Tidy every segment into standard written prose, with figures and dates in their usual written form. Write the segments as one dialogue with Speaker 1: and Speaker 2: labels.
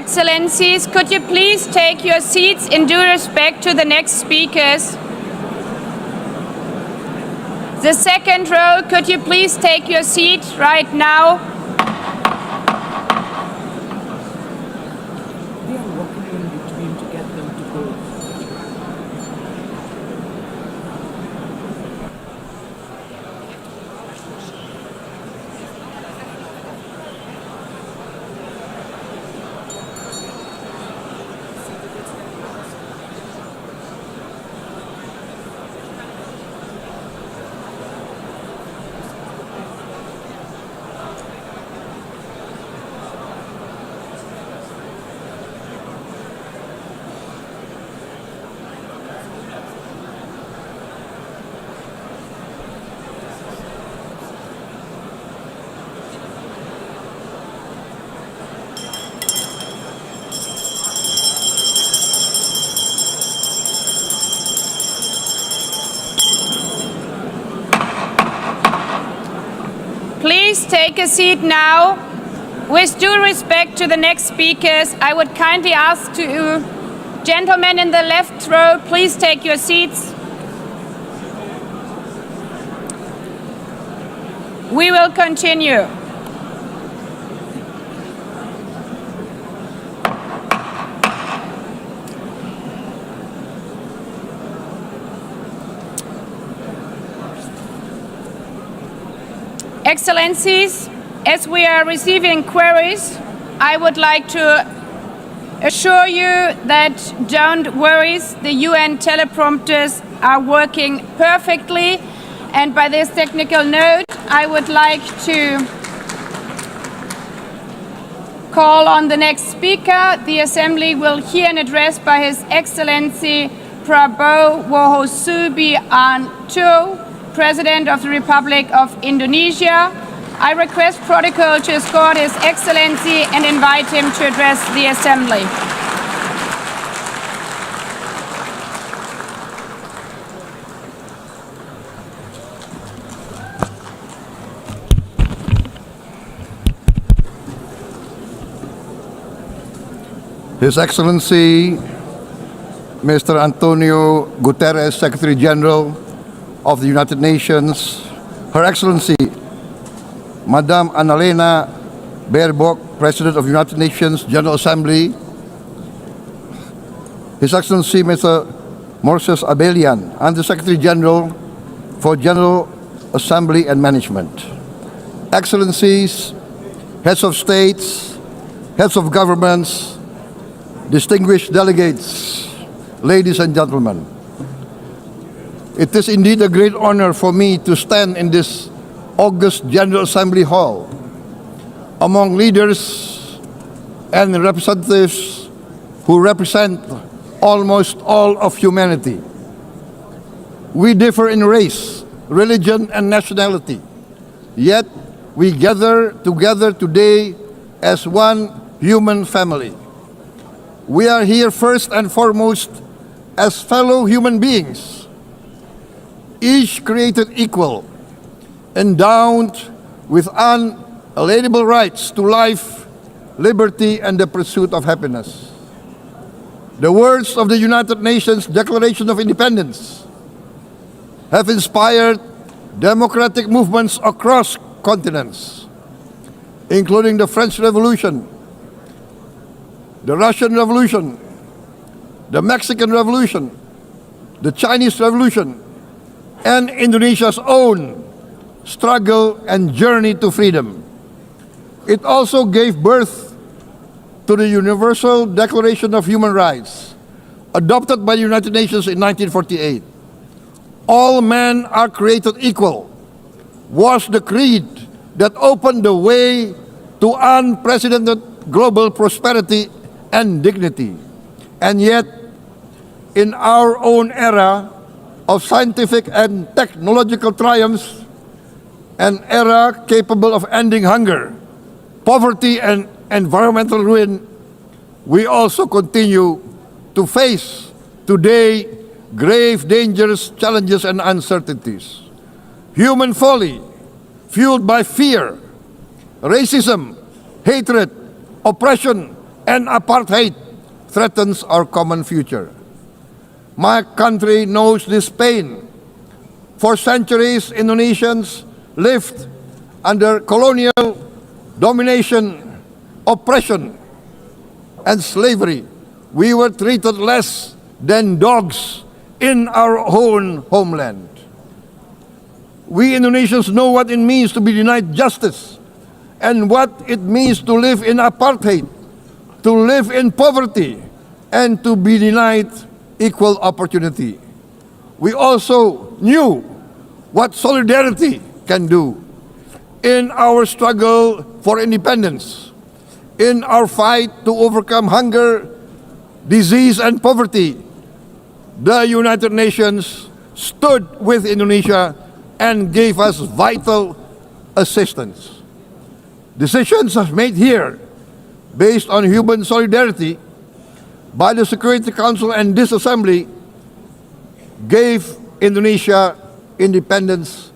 Speaker 1: Excellencies, could you please take your seats in due respect to the next speakers? The second row, could you please take your seat right now?
Speaker 2: They are walking in between to get them to go.
Speaker 1: Please take a seat now. With due respect to the next speakers, I would kindly ask to gentlemen in the left row, please take your seats. We will continue. Excellencies, as we are receiving queries, I would like to assure you that don't worry, the UN teleprompters are working perfectly. And by this technical note, I would like to call on the next speaker. The Assembly will hear an address by His Excellency Prabowo Subianto, President of the Republic of Indonesia. I request protocol to escort His Excellency and invite him to address the Assembly.
Speaker 3: His Excellency Mr. Antonio Guterres, Secretary General of the United Nations, Her Excellency Madame Annalena Baerbock, President of the United Nations General Assembly, His Excellency Mr. Moses Abelian, Under Secretary General for General Assembly and Management, Excellencies, Heads of States, Heads of Governments, distinguished delegates, ladies and gentlemen. It is indeed a great honor for me to stand in this August General Assembly Hall among leaders and representatives who represent almost all of humanity. We differ in race, religion, and nationality, yet we gather together today as one human family. We are here first and foremost as fellow human beings, each created equal, endowed with unalienable rights to life, liberty, and the pursuit of happiness. The words of the United Nations Declaration of Independence have inspired democratic movements across continents, including the French Revolution, the Russian Revolution, the Mexican Revolution, the Chinese Revolution, and Indonesia's own struggle and journey to freedom. It also gave birth to the Universal Declaration of Human Rights, adopted by the United Nations in 1948. All men are created equal was the creed that opened the way to unprecedented global prosperity and dignity. And yet, in our own era of scientific and technological triumphs, an era capable of ending hunger, poverty, and environmental ruin, we also continue to face today grave dangers, challenges, and uncertainties. Human folly, fueled by fear, racism, hatred, oppression, and apartheid threatens our common future. My country knows this pain. For centuries, Indonesians lived under colonial domination, oppression, and slavery. We were treated less than dogs in our own homeland. We Indonesians know what it means to be denied justice and what it means to live in apartheid, to live in poverty, and to be denied equal opportunity. We also knew what solidarity can do in our struggle for independence, in our fight to overcome hunger, disease, and poverty. The United Nations stood with Indonesia and gave us vital assistance. Decisions are made here based on human solidarity by the Security Council, and this assembly gave Indonesia independence,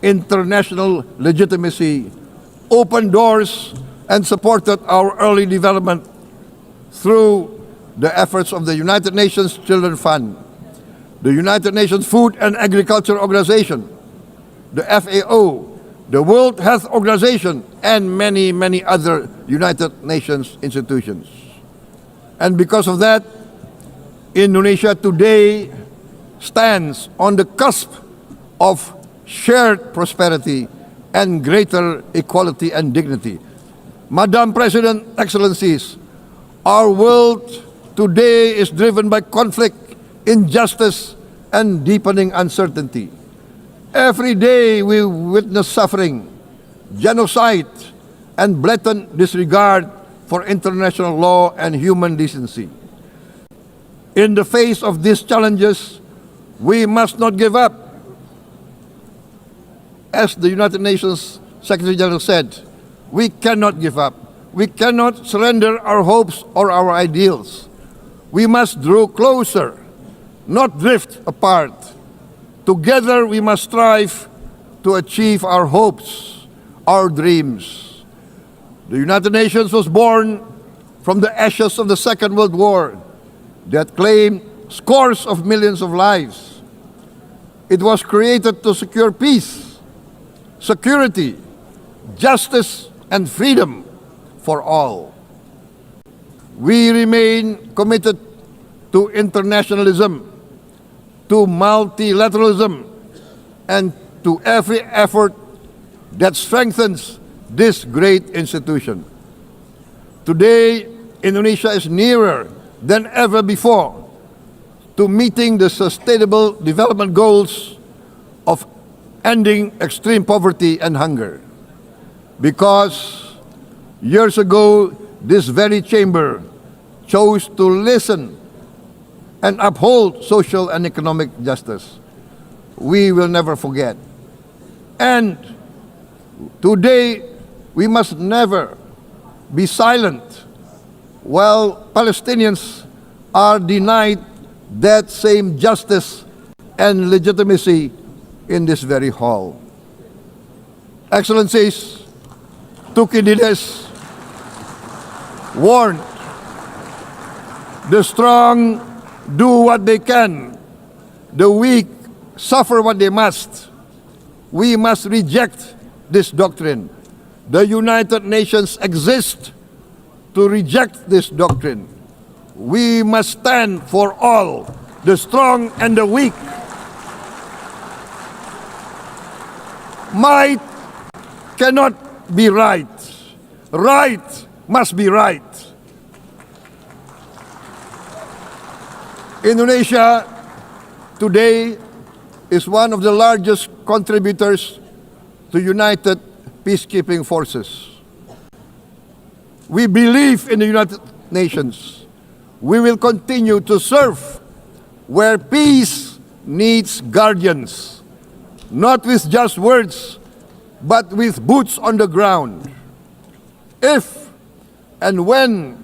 Speaker 3: international legitimacy, opened doors, and supported our early development through the efforts of the United Nations Children Fund, the United Nations Food and Agriculture Organization, the FAO, the World Health Organization, and many, many other United Nations institutions. And because of that, Indonesia today stands on the cusp of shared prosperity and greater equality and dignity. Madam President, Excellencies, our world today is driven by conflict, injustice, and deepening uncertainty. Every day we witness suffering, genocide, and blatant disregard for international law and human decency. In the face of these challenges, we must not give up. As the United Nations Secretary General said, we cannot give up. We cannot surrender our hopes or our ideals. We must draw closer, not drift apart. Together we must strive to achieve our hopes, our dreams. The United Nations was born from the ashes of the Second World War that claimed scores of millions of lives. It was created to secure peace, security, justice, and freedom for all. We remain committed to internationalism, to multilateralism, and to every effort that strengthens this great institution. Today, Indonesia is nearer than ever before to meeting the sustainable development goals of ending extreme poverty and hunger. Because years ago, this very chamber chose to listen and uphold social and economic justice. We will never forget. And today, we must never be silent while Palestinians are denied that same justice and legitimacy in this very hall. Excellencies, Thucydides warned, the strong do what they can, the weak suffer what they must. We must reject this doctrine. The United Nations exist to reject this doctrine. We must stand for all, the strong and the weak. Might cannot be right. Right must be right. Indonesia today is one of the largest contributors to United Peacekeeping Forces. We believe in the United Nations. We will continue to serve where peace needs guardians, not with just words, but with boots on the ground. If and when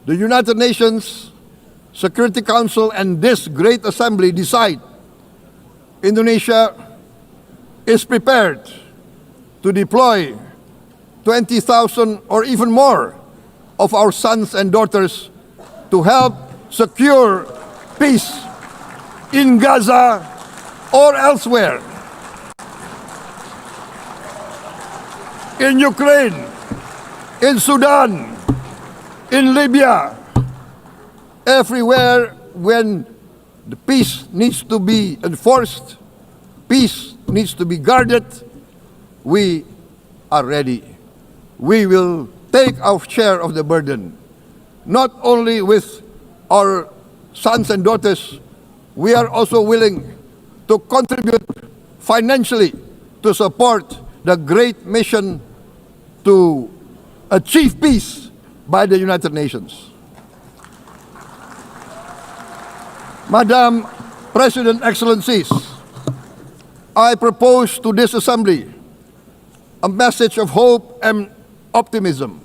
Speaker 3: the United Nations Security Council and this great assembly decide Indonesia is prepared to deploy 20,000 or even more of our sons and daughters to help secure peace in Gaza or elsewhere, in Ukraine, in Sudan, in Libya, everywhere when the peace needs to be enforced, peace needs to be guarded, we are ready. We will take our share of the burden, not only with our sons and daughters, we are also willing to contribute financially to support the great mission to achieve peace by the United Nations. Madam President, Excellencies, I propose to this Assembly a message of hope and optimism,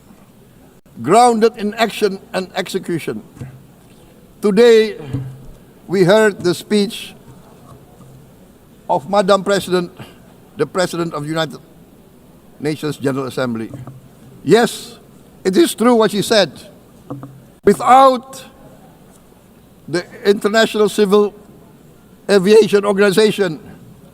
Speaker 3: grounded in action and execution. Today, we heard the speech of Madam President, the President of the United Nations General Assembly. Yes, it is true what she said. Without the International Civil Aviation Organization,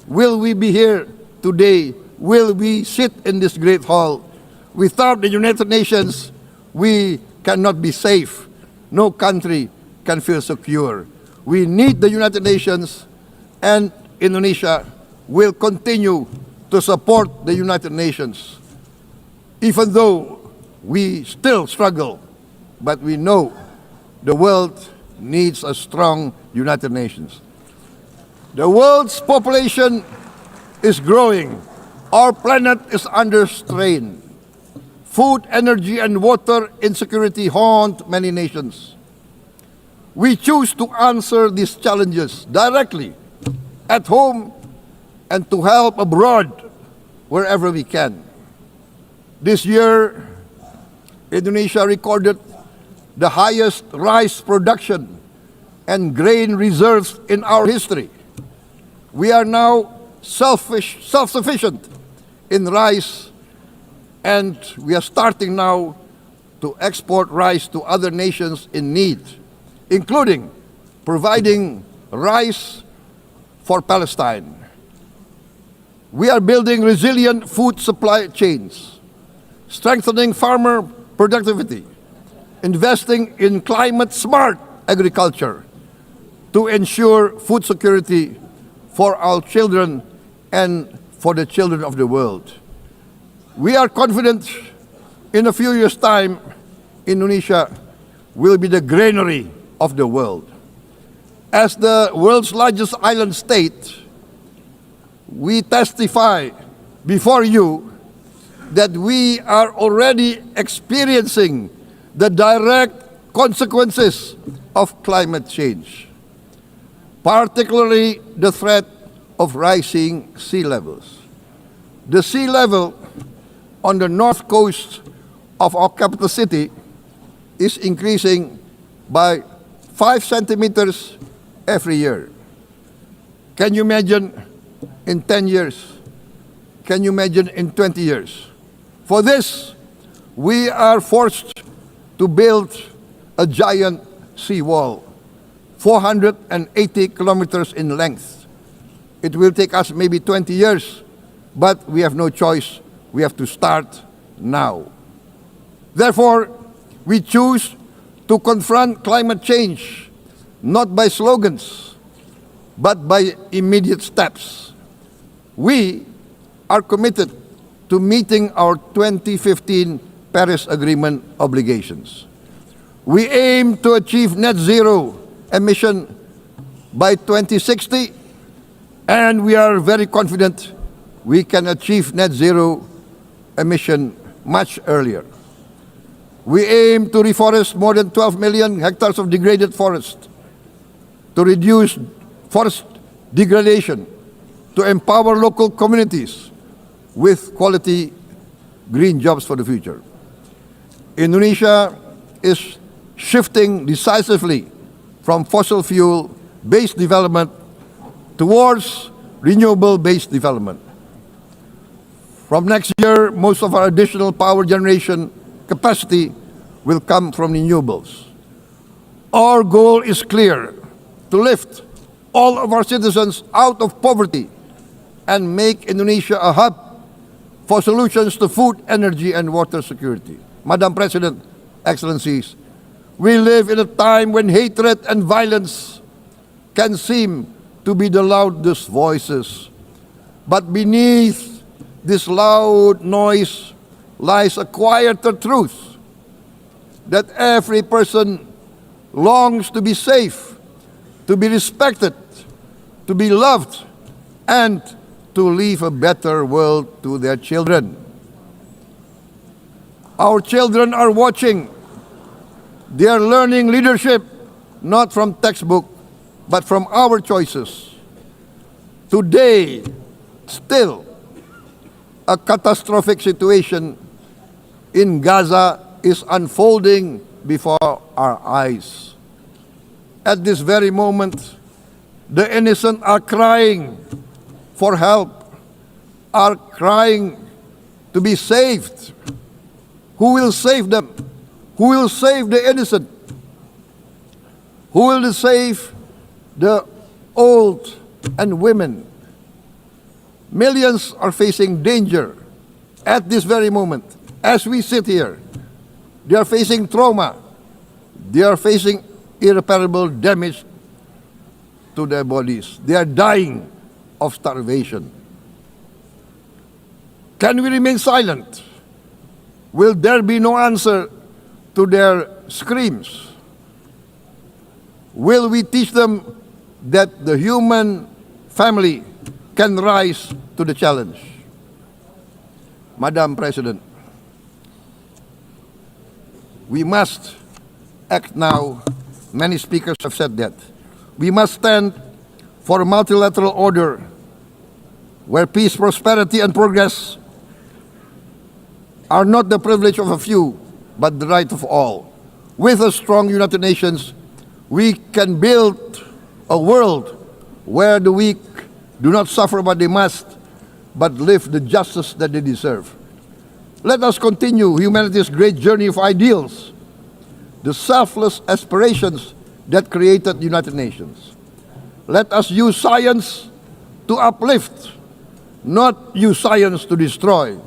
Speaker 3: will we be here today? Will we sit in this great hall? Without the United Nations, we cannot be safe. No country can feel secure. We need the United Nations, and Indonesia will continue to support the United Nations. Even though we still struggle, but we know the world needs a strong United Nations. The world's population is growing. Our planet is under strain. Food, energy, and water insecurity haunt many nations. We choose to answer these challenges directly at home and to help abroad wherever we can. This year, Indonesia recorded the highest rice production and grain reserves in our history. We are now self-sufficient in rice, and we are starting now to export rice to other nations in need, including providing rice for Palestine. We are building resilient food supply chains, strengthening farmer productivity, investing in climate-smart agriculture to ensure food security for our children and for the children of the world. We are confident in a few years' time, Indonesia will be the granary of the world. As the world's largest island state, we testify before you that we are already experiencing the direct consequences of climate change, particularly the threat of rising sea levels. The sea level on the north coast of our capital city is increasing by 5 centimeters every year. Can you imagine in 10 years? Can you imagine in 20 years? For this, we are forced to build a giant seawall, 480 kilometers in length. It will take us maybe 20 years, but we have no choice. We have to start now. Therefore, we choose to confront climate change, not by slogans, but by immediate steps. We are committed to meeting our 2015 Paris Agreement obligations. We aim to achieve net zero emission by 2060, and we are very confident we can achieve net zero emission much earlier. We aim to reforest more than 12 million hectares of degraded forest, to reduce forest degradation, to empower local communities with quality green jobs for the future. Indonesia is shifting decisively from fossil fuel-based development towards renewable-based development. From next year, most of our additional power generation capacity will come from renewables. Our goal is clear: to lift all of our citizens out of poverty and make Indonesia a hub for solutions to food, energy, and water security. Madam President, Excellencies, we live in a time when hatred and violence can seem to be the loudest voices. But beneath this loud noise lies a quieter truth that every person longs to be safe, to be respected, to be loved, and to leave a better world to their children. Our children are watching. They are learning leadership not from textbook, but from our choices. Today, still, a catastrophic situation in Gaza is unfolding before our eyes. At this very moment, the innocent are crying for help, are crying to be saved. Who will save them? Who will save the innocent? Who will save the old and women? Millions are facing danger at this very moment. As we sit here, they are facing trauma. They are facing irreparable damage to their bodies. They are dying of starvation. Can we remain silent? Will there be no answer to their screams? Will we teach them that the human family can rise to the challenge? Madam President, we must act now. Many speakers have said that. We must stand for a multilateral order where peace, prosperity, and progress are not the privilege of a few, but the right of all. With a strong United Nations, we can build a world where the weak do not suffer what they must, but live the justice that they deserve. Let us continue humanity's great journey of ideals, the selfless aspirations that created the United Nations. Let us use science to uplift, not use science to destroy.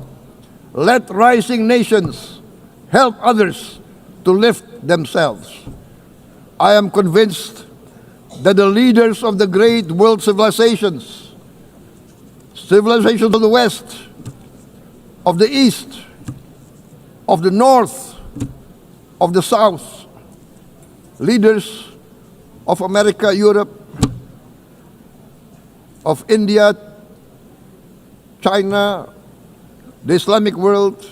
Speaker 3: Let rising nations help others to lift themselves. I am convinced that the leaders of the great world civilizations of the West, of the East, of the North, of the South, leaders of America, Europe, of India, China, the Islamic world,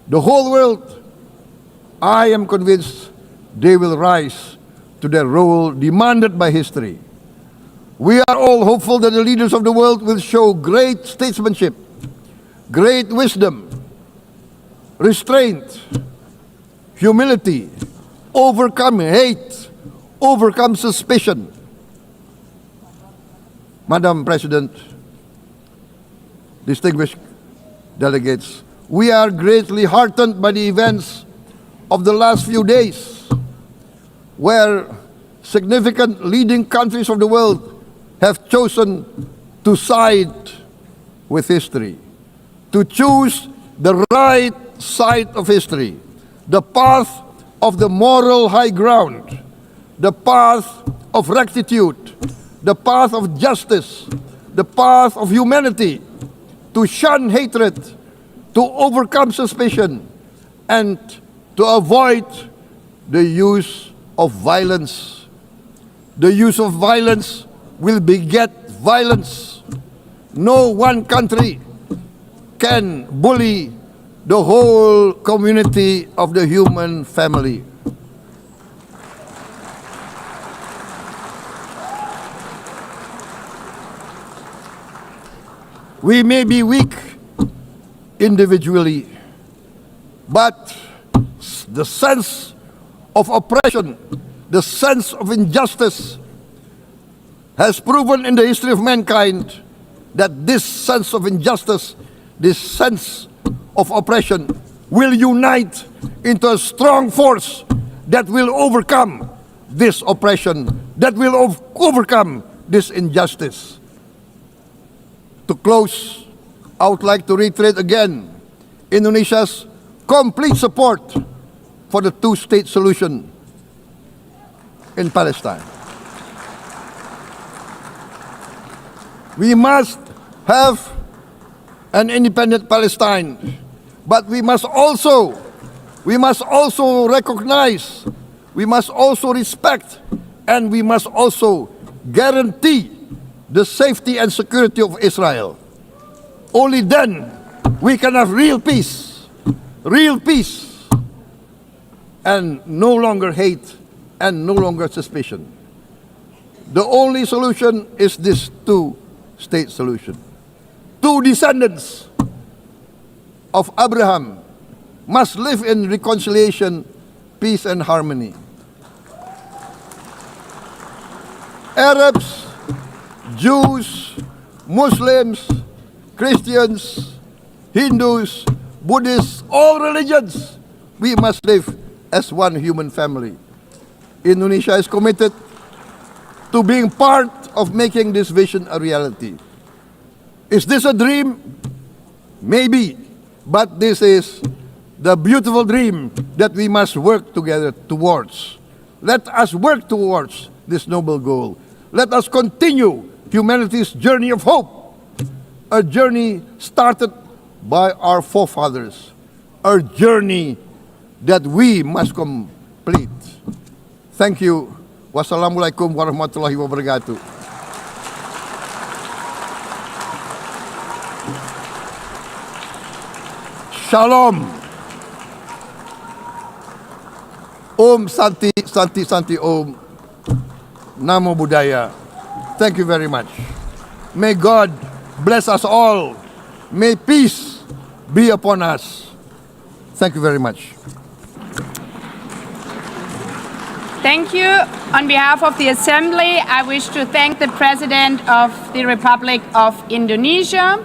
Speaker 3: the whole world, I am convinced they will rise to their role demanded by history. We are all hopeful that the leaders of the world will show great statesmanship, great wisdom, restraint, humility, overcome hate, overcome suspicion. Madam President, distinguished delegates, we are greatly heartened by the events of the last few days, where significant leading countries of the world have chosen to side with history, to choose the right side of history, the path of the moral high ground, the path of rectitude, the path of justice, the path of humanity, to shun hatred, to overcome suspicion, and to avoid the use of violence. The use of violence will beget violence. No one country can bully the whole community of the human family. We may be weak individually, but the sense of oppression, the sense of injustice has proven in the history of mankind that this sense of injustice, this sense of oppression will unite into a strong force that will overcome this oppression, that will overcome this injustice. To close, I would like to reiterate again Indonesia's complete support for the two-state solution in Palestine. We must have an independent Palestine, but we must also recognize, we must also respect, and we must also guarantee the safety and security of Israel. Only then we can have real peace, and no longer hate and no longer suspicion. The only solution is this two-state solution. Two descendants of Abraham must live in reconciliation, peace, and harmony. Arabs, Jews, Muslims, Christians, Hindus, Buddhists, all religions, we must live as one human family. Indonesia is committed to being part of making this vision a reality. Is this a dream? Maybe, but this is the beautiful dream that we must work together towards. Let us work towards this noble goal. Let us continue humanity's journey of hope, a journey started by our forefathers, a journey that we must complete. Thank you. Wassalamualaikum warahmatullahi wabarakatuh. Shalom. Om Santi, Santi, Santi Om. Namo Buddhaya. Thank you very much. May God bless us all. May peace be upon us. Thank you very much.
Speaker 1: Thank you. On behalf of the Assembly, I wish to thank the President of the Republic of Indonesia.